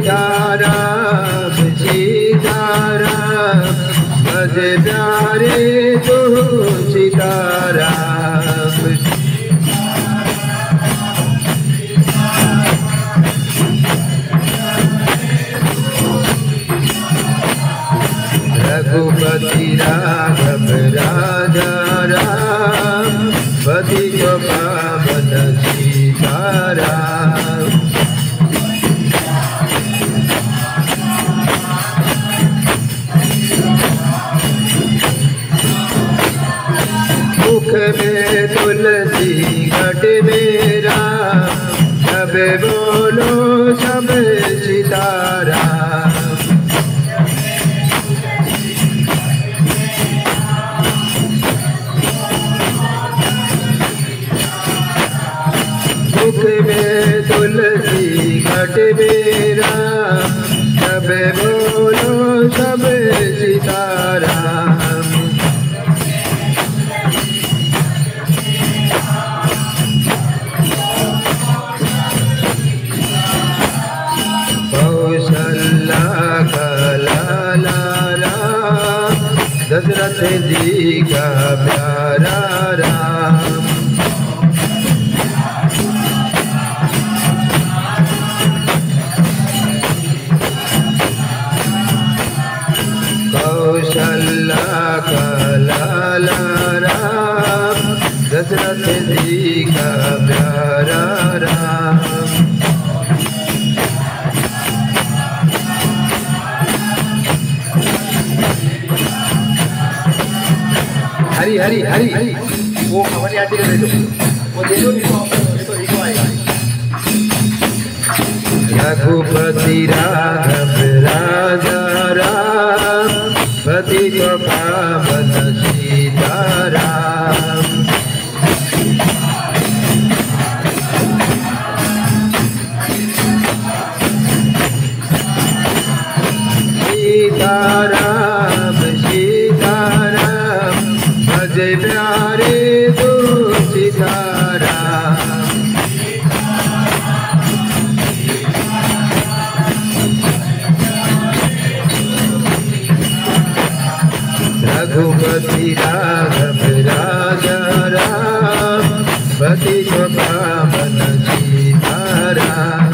सीताराम सीताराम भज प्यारे तू सीताराम रघुपति राघव राजा राम पतित पावन सीताराम मुख में तुलसी घट मेरा सब बोलो सब सीताराम मुख में तुलसी घट मेरा सब बोलो सब सीताराम कौशल्या का लाला राम दशरथ जी का प्यारा राम कौशल्या का लाला राम दशरथ जी का प्यारा राम हरी हरी हरी वो हमारी आंटी को दे दो वो दे दो इनको आएगा रघुपति राघव राजा राम पतित पावन सीताराम सीताराम सीताराम भज प्यारे तू सीताराम रघुपति राघव राजा राम पतित पावन सीताराम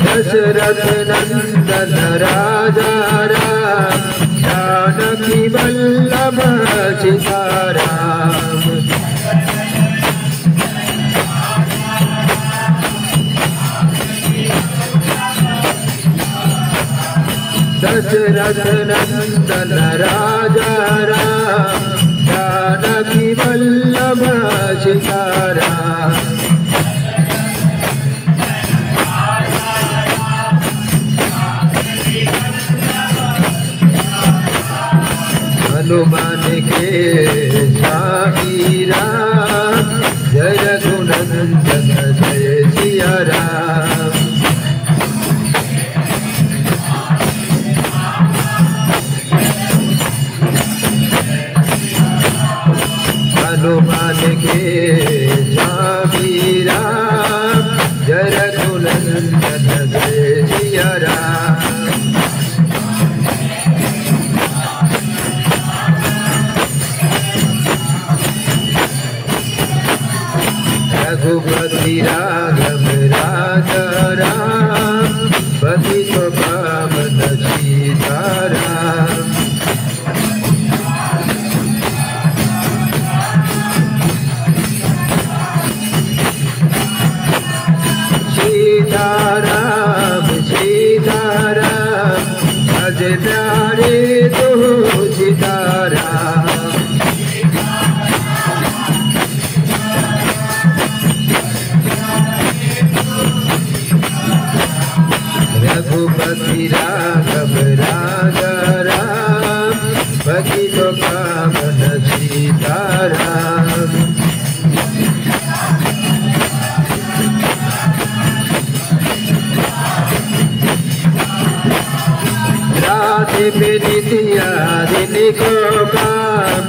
दशरथ नंदन राजा राम जानकी वल्लभ सीताराम दशरथ नंदन राजा राम जानकी वल्लभ सीताराम हनुमान के साही राम जय रघुनंदन जय सिया राम हनुमान के साही राम जय रघुनंदन जय सिया राम रघुपति राघव राजा राम पतित पावन सीताराम सीताराम सीताराम भज प्यारे तू सीताराम रघुपति राघव राजा राम पतित पावन सीताराम राधे पे नित्या दिन को काम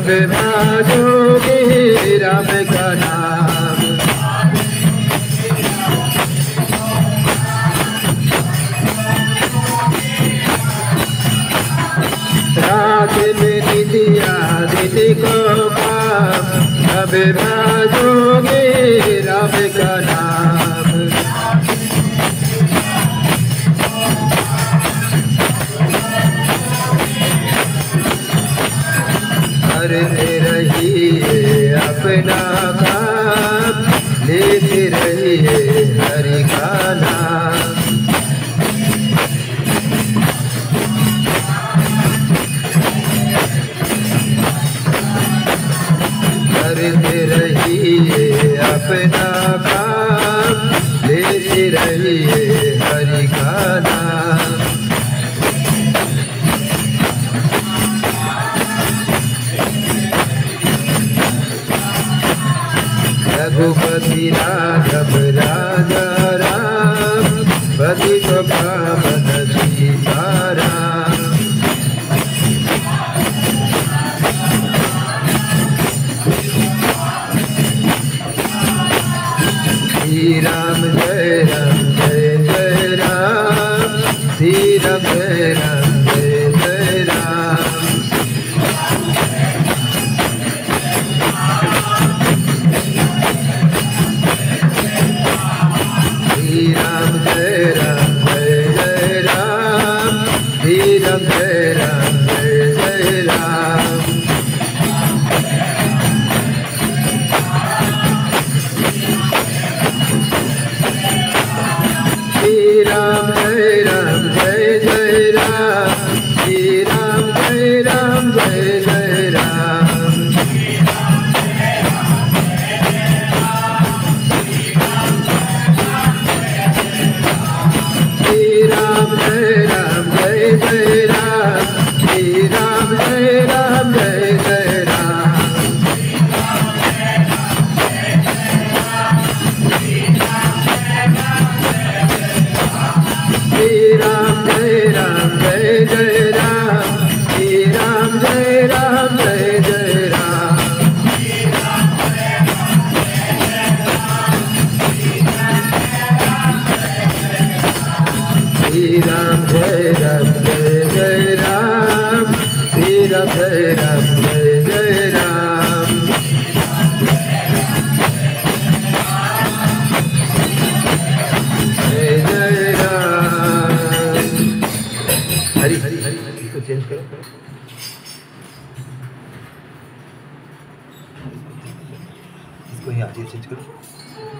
जब भाजोगे राम का नाम। रात में निदिया दिन को काम, जब भाजोगे राम का नाम। करते रहिए अपना काम, लेते रहिए हरि का नाम। करते रहिए अपना काम, लेते रहिए हरि का नाम। रघुपति राघव राजा राम, पतित पावन सीताराम। श्री राम जय राम जय जय राम, श्री राम जय राम जय जय राम। श्री राम जय राम जय जय राम, श्री राम जय राम जय जय राम। श्री राम जय राम जय जय राम, श्री राम जय राम जय जय राम। श्री राम जय राम जय जय राम, श्री राम जय राम जय जय राम। श्री राम जय राम जय जय राम, श्री राम जय राम जय जय राम। श्री राम जय राम जय जय राम, श्री राम जय राम जय जय राम। जय जय राम। हरि हरि हरि इसको चेंज करो। इसको यहाँ चेंज करो।